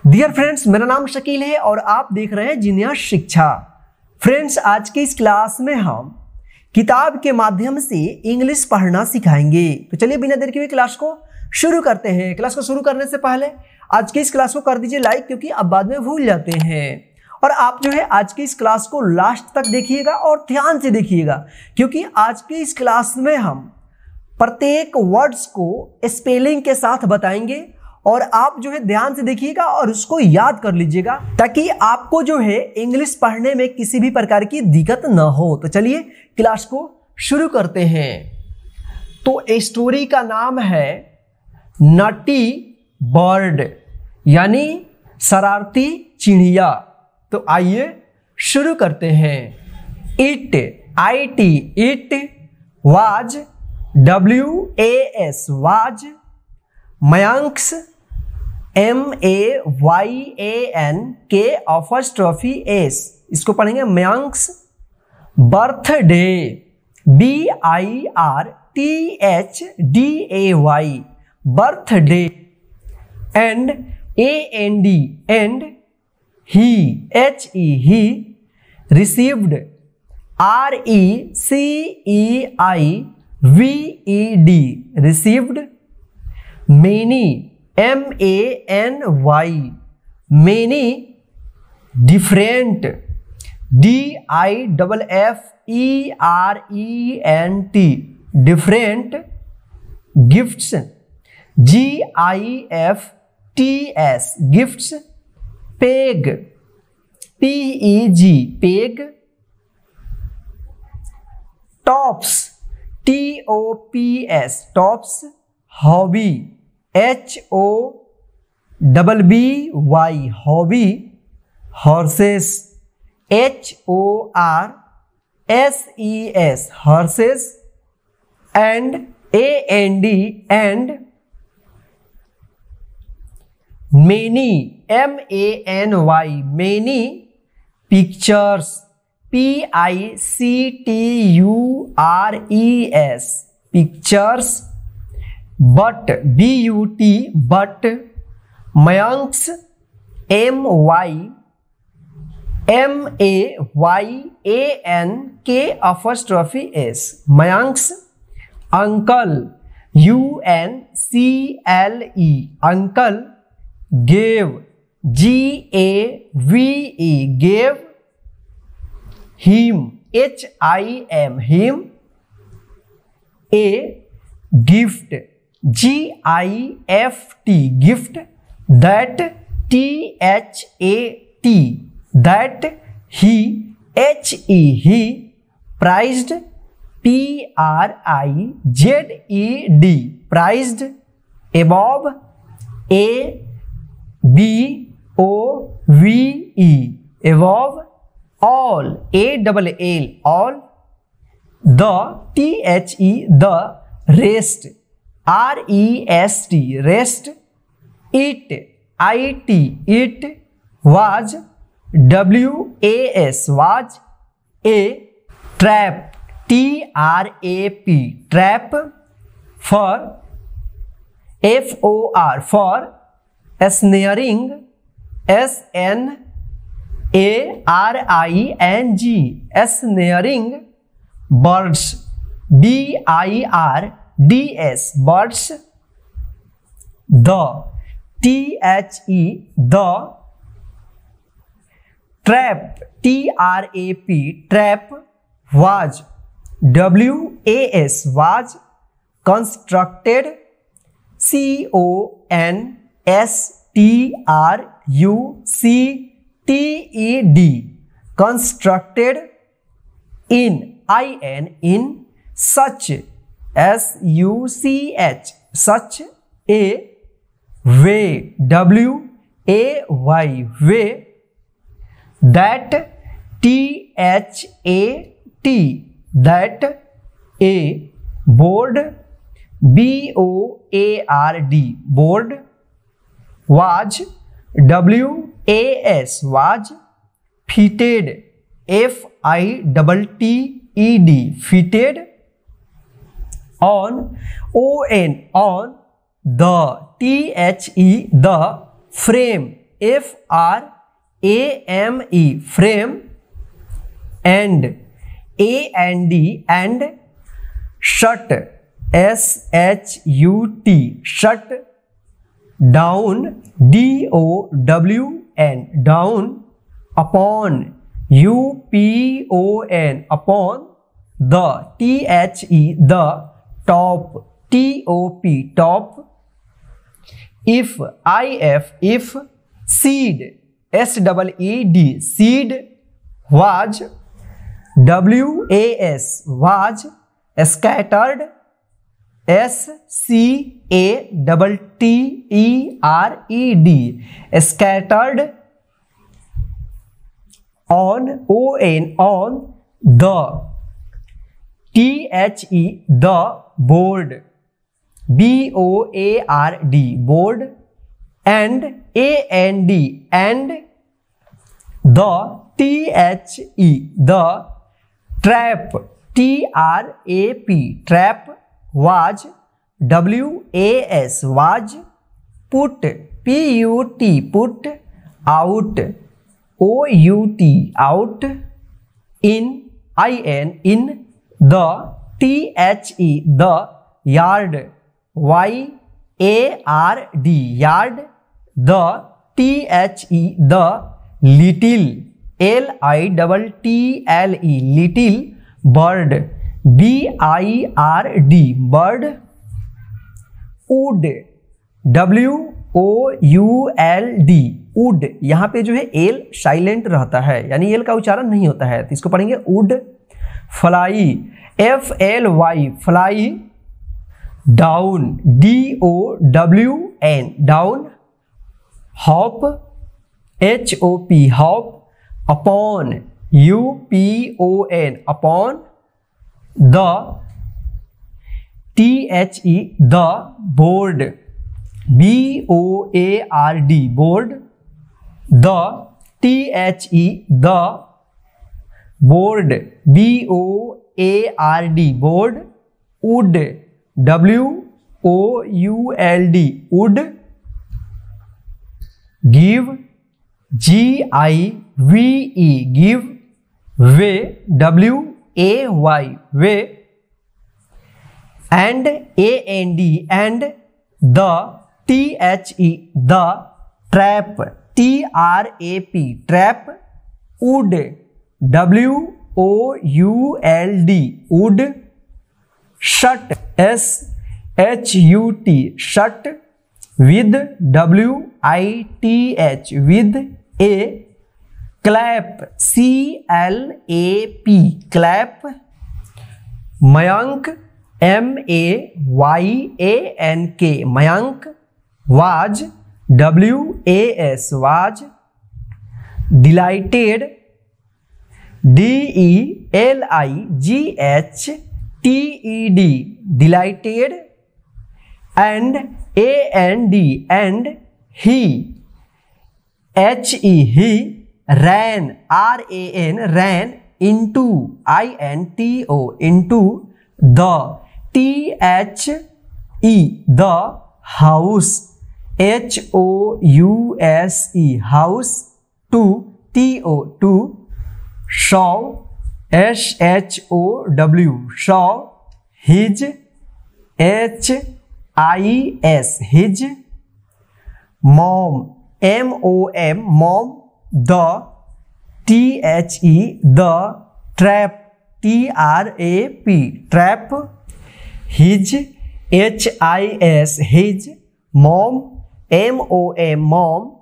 Dear friends, मेरा नाम शकील है और आप देख रहे हैं जीनियस शिक्षा। फ्रेंड्स, आज के इस क्लास में हम किताब के माध्यम से इंग्लिश पढ़ना सिखाएंगे। तो चलिए बिना देर के हुए क्लास को शुरू करते हैं। क्लास को शुरू करने से पहले आज की इस क्लास को कर दीजिए लाइक, क्योंकि आप बाद में भूल जाते हैं। और आप जो है आज की इस क्लास को लास्ट तक देखिएगा और ध्यान से देखिएगा, क्योंकि आज की इस क्लास में हम प्रत्येक वर्ड्स को स्पेलिंग के साथ बताएंगे और आप जो है ध्यान से देखिएगा और उसको याद कर लीजिएगा, ताकि आपको जो है इंग्लिश पढ़ने में किसी भी प्रकार की दिक्कत ना हो। तो चलिए क्लास को शुरू करते हैं। तो स्टोरी का नाम है नॉटी बर्ड, यानी शरारती चिड़िया। तो आइए शुरू करते हैं। It was WAS was, Mayank's MAYANK इसको पढ़ेंगे Mayank's birthday BIRTHDAY birthday, and AND and he received RECEIVED received, many MANY many, different DIFFERENT different, gifts GIFTS gifts, peg PEG peg, tops TOPS tops, hobby HOBBY hobby, horses HORSES horses, and AND and, many MANY many, pictures PICTURES pictures, but BUT but, Mayanks MAYANKS Mayanks, uncle UNCLE uncle, gave GAVE gave, him HIM a gift GIFT gift, that THAT that, he he prized PRIZED prized, above ABOVE above, all ALL all, the the rest REST rest, it was WAS was, a trap TRAP trap, for for snaring SNARING snaring, birds BIRDS birds, the the, trap TRAP trap, was WAS was, constructed CONSTRUCTED constructed, in such SUCH such, a way WAY way, that THAT that, a board BOARD board, was WAS was, fitted FITTED fitted, on on the the frame FRAME frame, and AND and shut, SHUT shut, down, DOWN down, upon, UPON upon, the, THE the, top, TOP top, if, if, seed, SEED seed, was, WAS was, scattered, SCATTERED scattered, on, on, the, THE the, board, BOARD board, and, AND and, the, THE the, trap, TRAP trap, was, WAS was, put, PUT put, out, OUT out, in, in, the, THE the, yard, YARD yard, the, THE the, little, LITTLE little, bird, BIRD bird, wood, WOULD wood, यहाँ पे जो है L silent रहता है, यानी L का उच्चारण नहीं होता है, तो इसको पढ़ेंगे would, fly, FLY fly, down, DOWN down, hop, HOP hop, upon, UPON upon, the, THE the, board, BOARD board, the, THE the, board, BOARD board, wood, WOULD wood, give, GIVE give, way, WAY way, and, AND and, the, THE the, trap, TRAP trap, wood, WOULD wood, shut, SHUT shut, with, WITH with, a, clap, CLAP clap, Mayank, MAYANK Mayank, was, WAS was, delighted, DELIGHTED delighted, and, AND and, he, he, ran, RAN ran, into, INTO into, the, THE the, house, HOUSE house, to, TO show, SHOW show, his, HIS his, mom, MOM mom, the, THE the, trap, TRAP trap, his, HIS his, mom, MOM mom,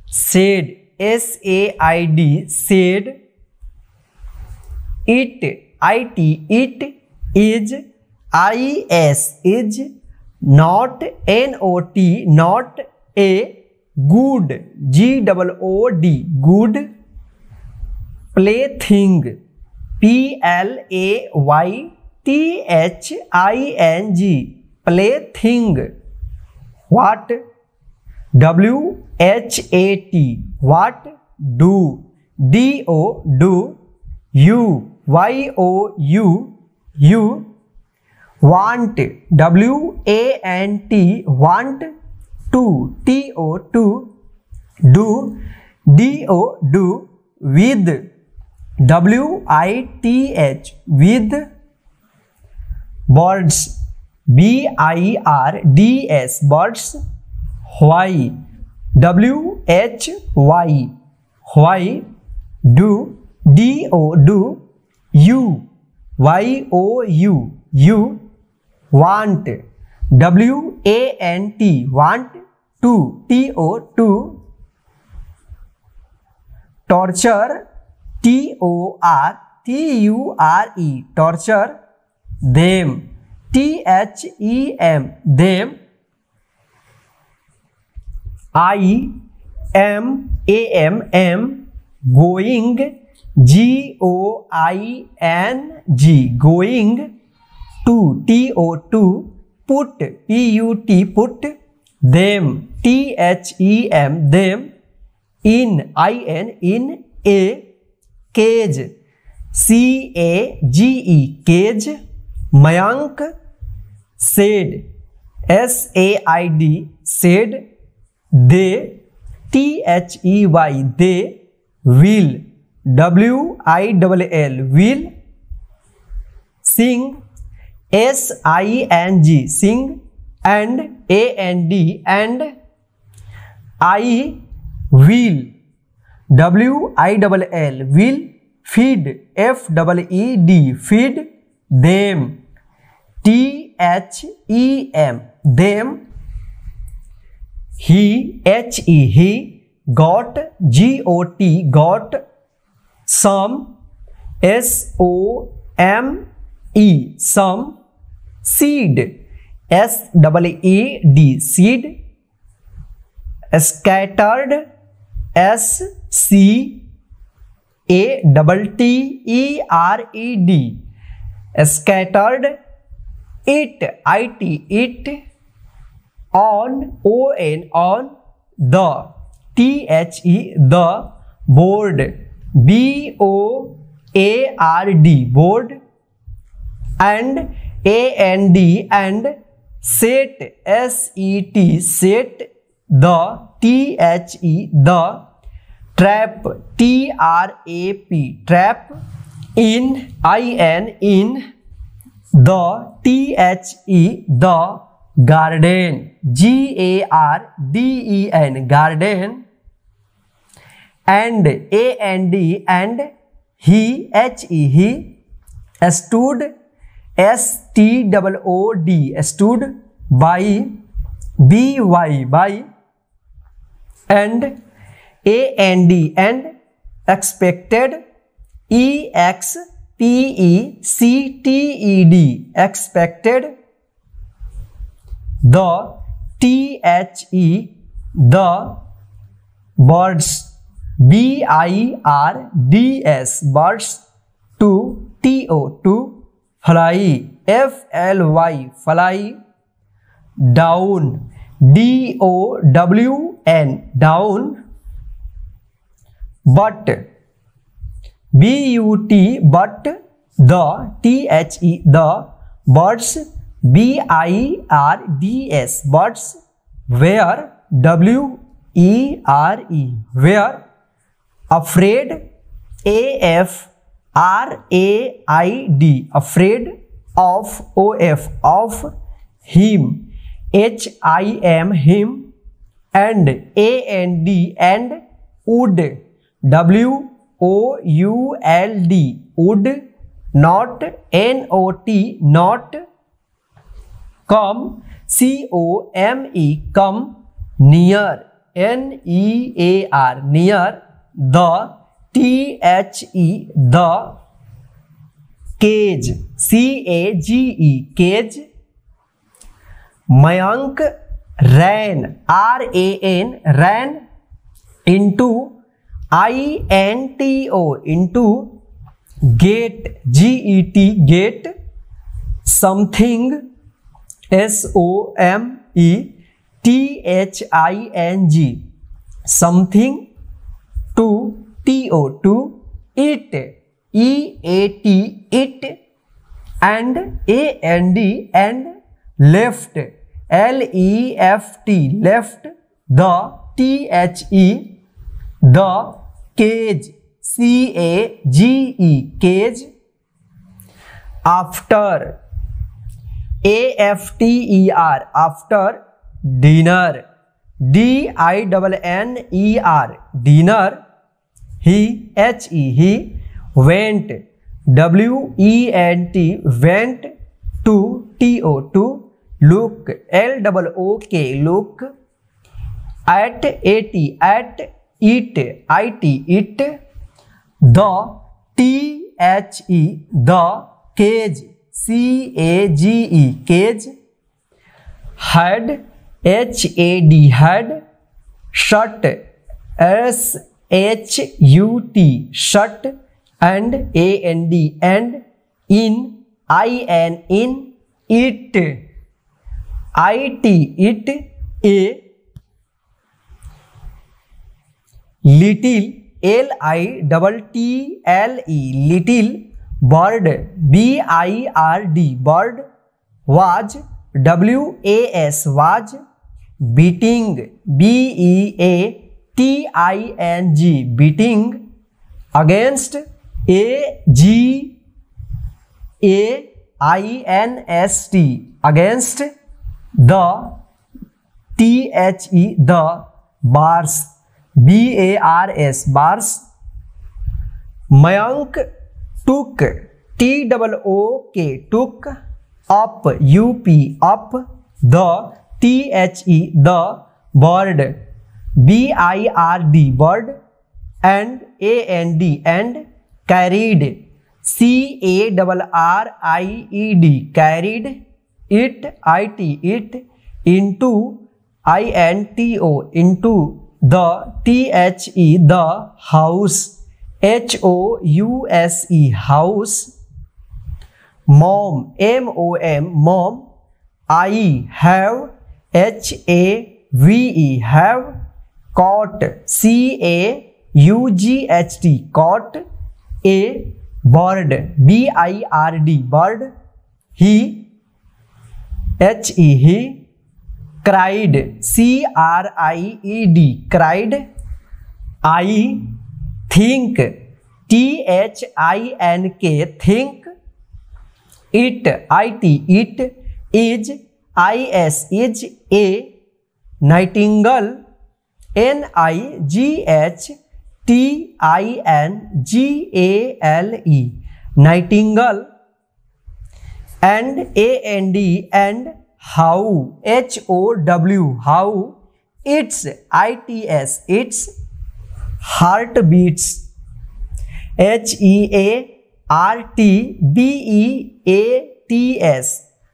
said, SAID said, it, it is, IS is, not, NOT not, a, good, GOOD good, plaything, PLAYTHING plaything, what, WHAT what, do, DO do, YOU want, WANT want, to, TO do, do, do, with, WITH, with, birds, BIRDS, birds, why, WHY, why, do, do, you, YOU, you, want, WANT, want, to, TO, torture, TORTURE, torture, them, THEM, them, IAM, going, GOING, going, to, TO, put, PUT, put, them, THEM, them, in, in, a, cage, CAGE, cage, Mayank, said, SAID, said, they, THEY, they, will, WILL, will, sing, SING, sing, and AND, and I will, WILL, will, feed, FEED, feed, them, THEM, them, he, he, got, GOT, got, some, SOME, some, seed, SEED, seed, scattered, SCATTERED, scattered, it, it, on, on, the, the, board, BOARD, board, and and, set, SET, set, the, the, trap, TRAP, trap, in, in, the, the, garden, GARDEN, garden, and he, he, stood, STOOD, stood, by, by, and and, expected, EXPECTED, expected, the, the, birds, BIRDS, birds, to, TO, fly, FLY, fly, down, DOWN, down, but, BUT, but, the, the, birds, BIRDS, birds, where, WERE, where, afraid, AFRAID, afraid, of, of, him, HIM, him, and and, would, WOULD, would, not, NOT, not, come, COME, come, near, NEAR, near, the, the, cage, CAGE, cage, Mayank ran, RAN, ran, into, INTO, into, gate, GET, gate, something, SOMETHING, something, to, TO, it, EAT, it, and and, left, LEFT, left, the, the cage, CAGE, cage. After, AFTER, after. Dinner, DINNER, dinner. He, HE, he. Went, WENT, went. To, TO, to. Look, LOOK, look. At, AT, at. It, IT, it. The, THE, the. Cage, CAGE, cage. Had, HAD, had. Shut, SHUT, shut. And, AND, and. In, IN, in. It, IT, it. A, little, LITTLE, little. Bird, BIRD, bird. Was, WAS, was. Beating, BEATING, beating. Against, AGAINST, against. The, THE, the. Bars, BARS, bars. Mayank, took, TOOK, took. Up, UP, up. The, THE, the. Bird, BIRD, bird. And, AND, and. Carried, CARRIED, carried. It, IT, it. Into, INTO, into. The, THE, the. House, HOUSE, house. Mom, MOM, mom. I have, HAVE, have. Caught, CAUGHT, caught. A, bird, BIRD, bird. He, HE, he. Cried, CRIED, cried. I think, THINK, think. It, IT, it. Is, IS, is. A, nightingale, NIGHTINGALE, Nightingale. And, AND, and. How, HOW, how. It's, ITS, it's. Heartbeats, HEARTBEATS,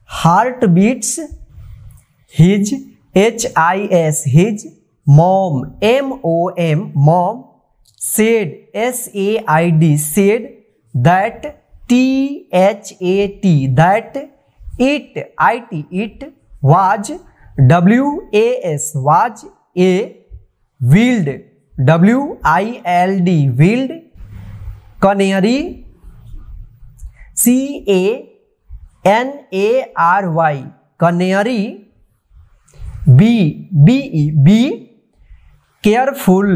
heartbeats. His, HIS, his. Mom, MOM, mom. Said, SAID, said. That, THAT, that. It, IT, it. Was, WAS, was. A, wild, WILD, wild. Canary, CANARY, canary. Be, BE, be. Careful,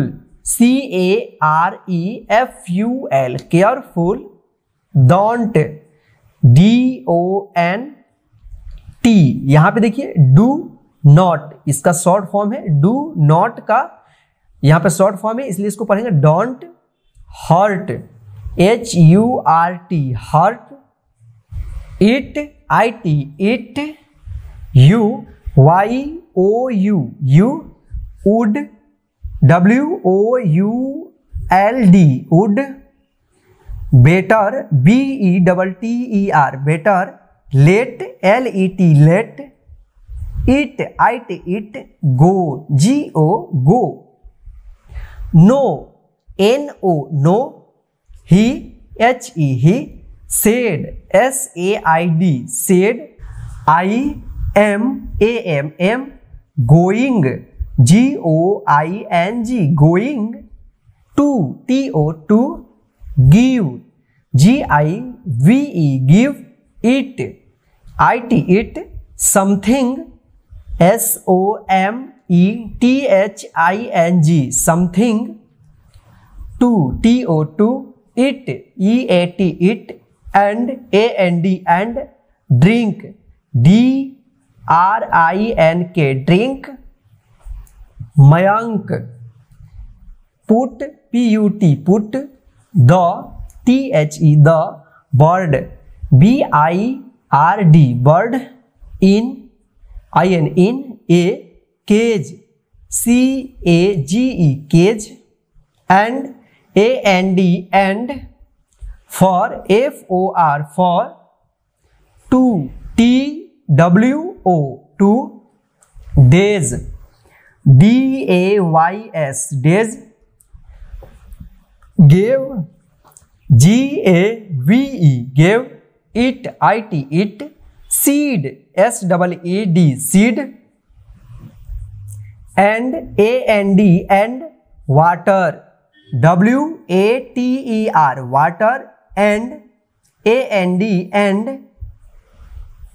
CAREFUL, careful. Don't, DONT, यहां पे देखिए do not, इसका short form है। Do not का यहां पे short form है, इसलिए इसको पढ़ेंगे don't. Hurt, HURT, hurt. It, IT, it. You, YOU, you. Would, WOULD, would. Better, BETTER, better. Let, LET, let. It, IT, it. Go, GO, go. No, NO, no. He, HE, he. Said, SAID, said. IAM, AM। Going, GOING, going. To, TO, to. Give, GIVE, give. It, IT, it. Something, SOMETHING, something. to, TO2, it, EAT, it, and AND, and, drink, DRINK, drink, Mayank, put, PUT, put, the, THE, the, bird, BIRD, bird, in, in, a, cage, CAGE, cage, and AND, and, for, FOR, for, two, TWO, two, days, DAYS, days, gave, GAVE, gave, it, IT, it, seed, SEED, seed, and AND, and, water, WATER, water, and AND, and,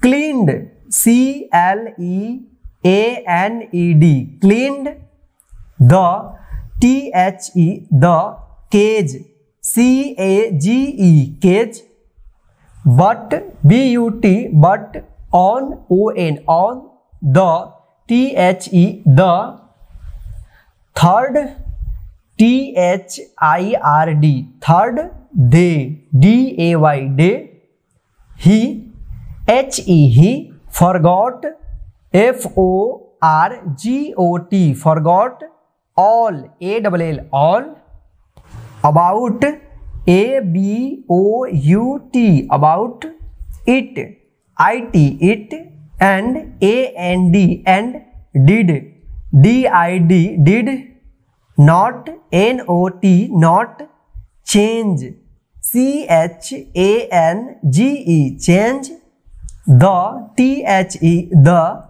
cleaned, CLEANED, cleaned, the, THE, the, cage, CAGE, cage, but, BUT, but, on, on, the, THE, the, third, THIRD, third, day, DAY, day, he, he, forgot, FORGOT, forgot, all, ALL, all, about, ABOUT, about, it, it, and AND, and, did, did, not, NOT, not, change, CHANGE, change, the, THE, the,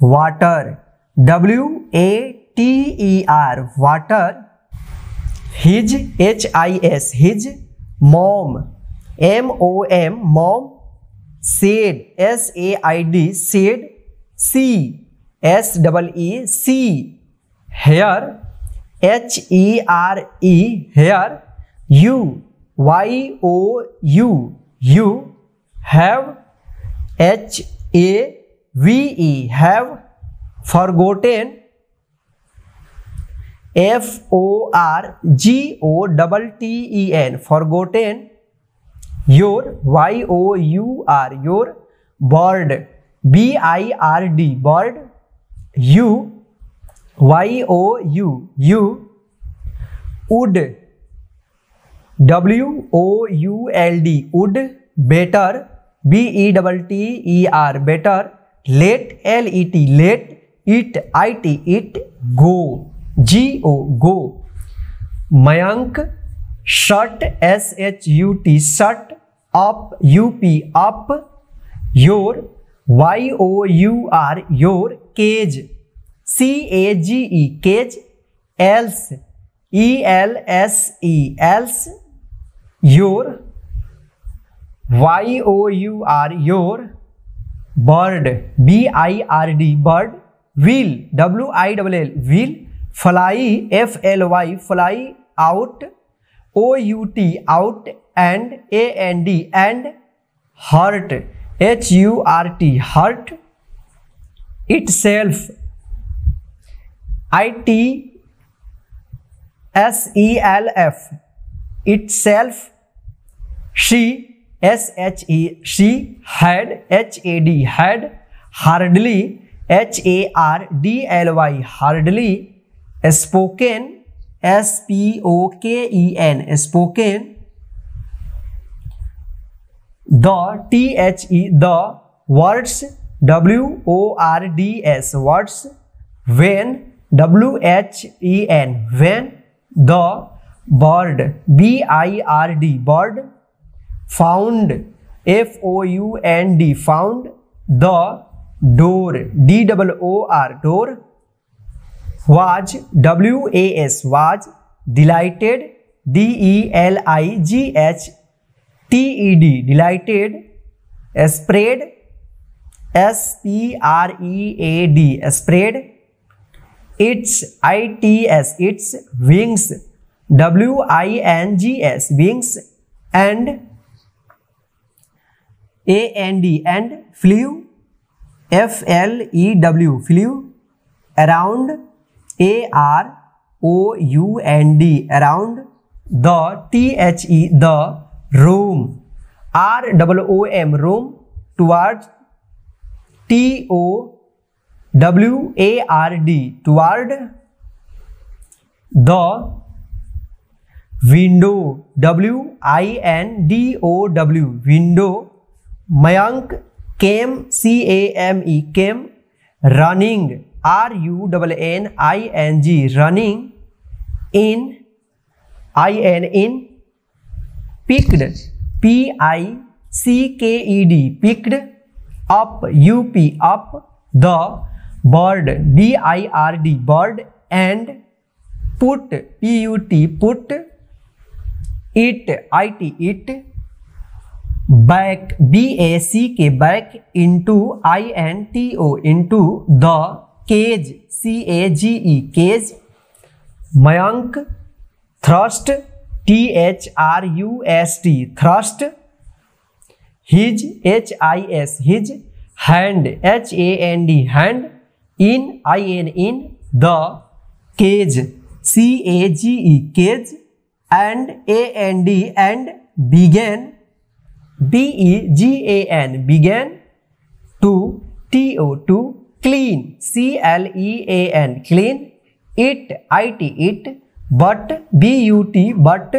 water, WATER, water, his, HIS, his, mom, MOM, mom, said, SAID, said, SEE, see, hair, HERE, hair, YOU, have, HAVE, have, forgotten, FORGOTTEN, forgotten, your, YOUR, your, bird, BIRD, bird, YOU, would, WOULD, would, better, BETTER, better, let, LET, let, it, it, go, GO, Mayank, shut, SHUT, shut, up, UP, up, your, YOUR, your, cage, CAGE, cage, else, ELSE, else, your, YOUR, your, bird, BIRD, bird, will, WILL, will, fly, FLY, fly, out, OUT, out, and AND, and, hurt, HURT, hurt, itself, ITSELF, itself, she, SHE, she, had, HAD, had, hardly, HARDLY, hardly, spoken, SPOKEN, spoken, the, THE, the, words, WORDS, words, when, WHEN, when, the, bird, BIRD, bird, found, FOUND, found, the, door, DOOR, door, was, WAS, was, delighted, DELIGHTED, delighted, spread, SPREAD, spread, its, ITS, its, wings, WINGS wings, and AND and flew, FLEW flew, around, AROUND around, the THE the room, ROOM room, towards, TOWARD toward, the window, WINDOW window, Mayank came, CAME came, running, RUNNING running, in, in, picked, PICKED picked, up, UP up, the bird, BIRD bird, and put, PUT put, it, IT back, BACK back, into, INTO into, the cage, CAGE cage, Mayank thrust, THRUST thrust, his, HIS his, hand, HAND hand, in, in, the cage, CAGE cage, and and began, BEGAN began, to, TO clean, CLEAN clean, it, it, but, BUT but,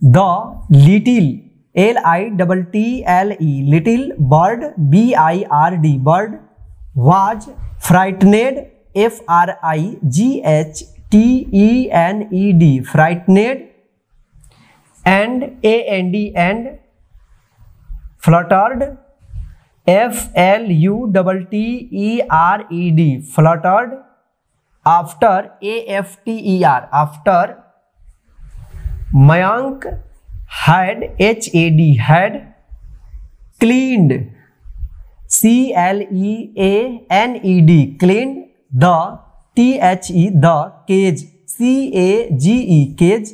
the little, LITTLE little bird, BIRD bird, was frightened, FRIGHTENED frightened, and and fluttered, FLUTTERED fluttered, after, AFTER after, Mayank had, HAD had, cleaned, CLEANED cleaned, the, THE the cage, CAGE cage,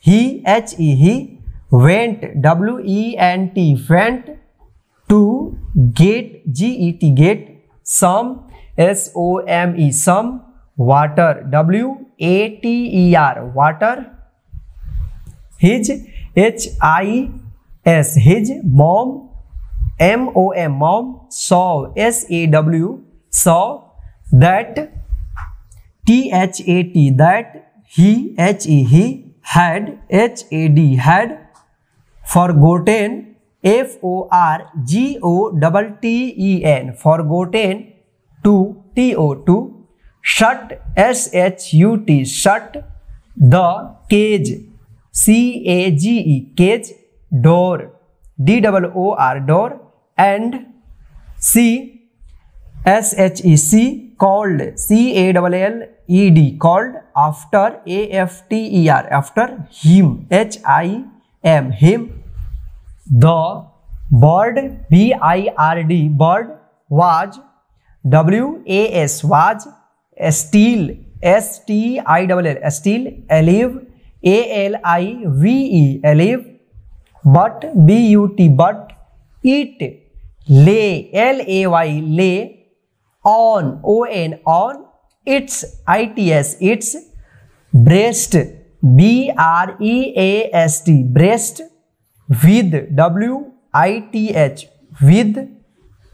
he, he, went, WENT went, to get, GET get, some, SOME some, water, WATER water, his, HIS his, mom, MOM mom, saw, SAW saw, that, THAT that, he, he, had, HAD had, forgotten, FORGOTTEN forgotten, to, TO shut, SHUT shut, the cage, CAGE cage, door, DOOR door, and SHEC called, CALLED called, after, AFTER after, him, HIM him, the bird, BIRD bird, was, WAS was, still, STILL still, alive, ALIVE alive, but, BUT but, it, lay, LAY lay, on, on, its, ITS its, breast, BREAST breast, with, WITH with,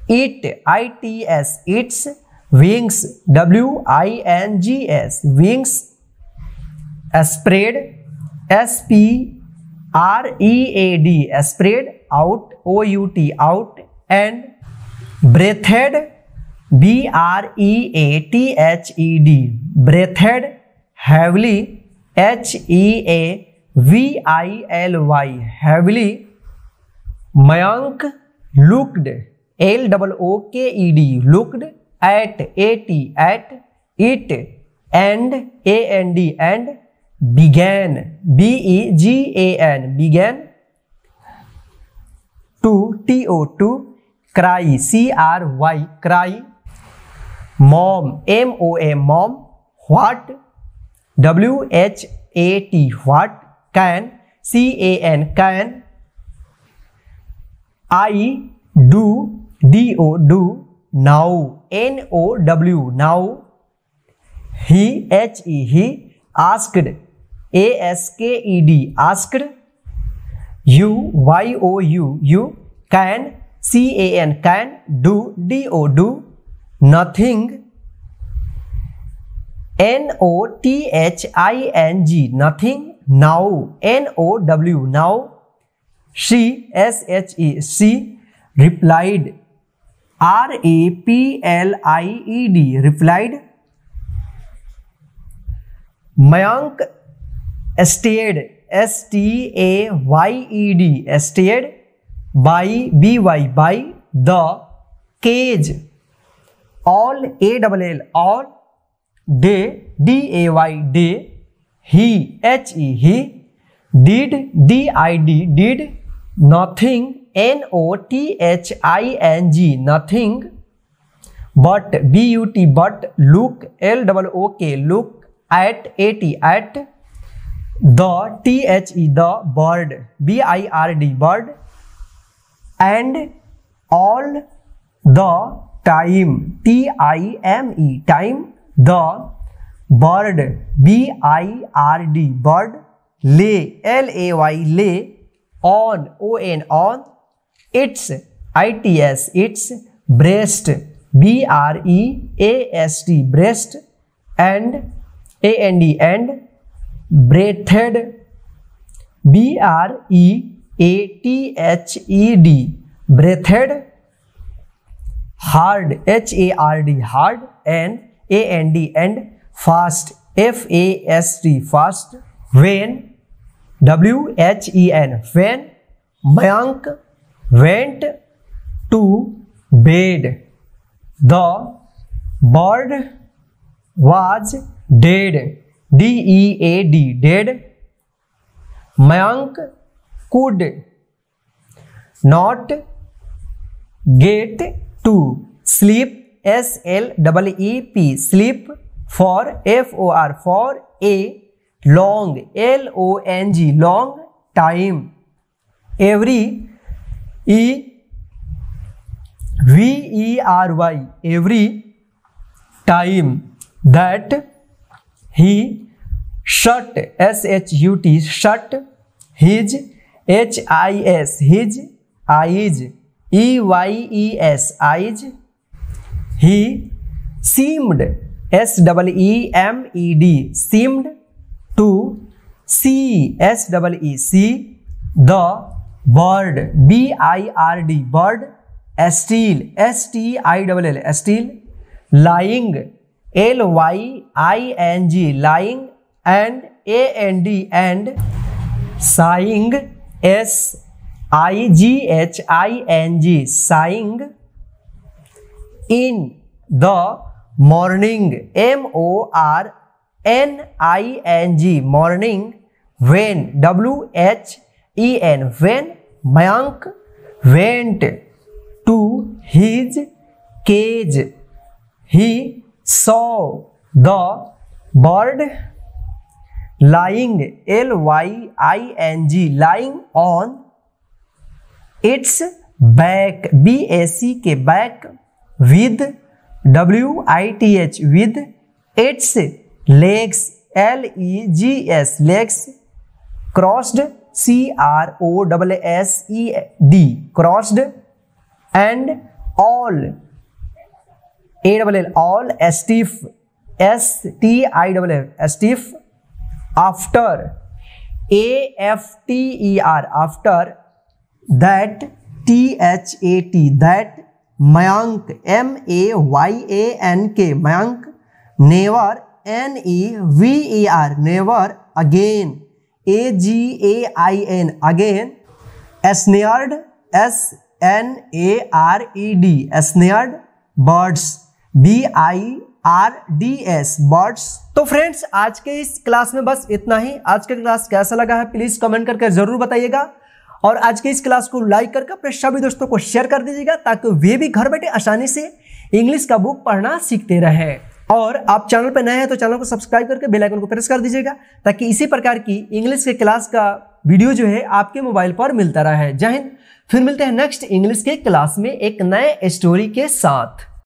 it, ITS its, wings, WINGS wings, spread, SPREAD spread, out, OUT out, and breathed, BREATHED breathed, heavily, HEAVILY heavily, Mayank looked, LOOKED looked, at it, and began, BEGAN began, to, TO cry, CRY cry, mom, MOM mom, what, WHAT CAT what, can, CAN can, I do, DO do, now, NOW now, he, he, asked, ASKED asked, YOU you, can, CAN do, DO do, nothing, NOTHING nothing, now, NOW now, she, SHE replied, RAPLIED replied, Mayank stayed, STAYED stayed, by by the cage, all ALL all, day DAY day, he he, did did, nothing NOTHING nothing, but but, look LOOK look, at the the bird BIRD bird, and all the time TIME time, the bird BIRD bird, lay LAY lay, on on, its its breast BREAST breast, and and, breathed BREATHED breathed, hard HARD hard, and and, fast FAST fast, when WHEN when, Mayank went to bed, the bird was dead DEAD dead, Mayank could not get to sleep SLEEP sleep, for FOR for a long LONG long time, every EVERY every time, that he shut SHUT shut his HIS his eyes EYES eyes, he seemed SEEMED seemed to see SEEC the bird BIRD bird, still STILL still, lying LYING lying, and and, sighing SIGHING sighing, in the morning MORNING morning, when WHEN when, Mayank went to his cage, he saw the bird lying LYING lying on its back BACK back, with WITH with its legs LEGS legs, crossed CROSSED crossed, and all all stiff STILL stiff, after AFTER after that THAT that, Mayank MAYANK Mayank, never NEVER never, again AGAIN again, snared SNARED snared, birds BIRDS birds। तो friends आज के इस class में बस इतना ही। आज का class कैसा लगा है प्लीज कमेंट करके जरूर बताइएगा, और आज के इस क्लास को लाइक करके अपने सभी दोस्तों को शेयर कर दीजिएगा, ताकि वे भी घर बैठे आसानी से इंग्लिश का बुक पढ़ना सीखते रहें। और आप चैनल पर नए हैं तो चैनल को सब्सक्राइब करके बेल आइकन को प्रेस कर दीजिएगा, ताकि इसी प्रकार की इंग्लिश के क्लास का वीडियो जो है आपके मोबाइल पर मिलता रहे। जय हिंद। फिर मिलते हैं नेक्स्ट इंग्लिश के क्लास में एक नए स्टोरी के साथ।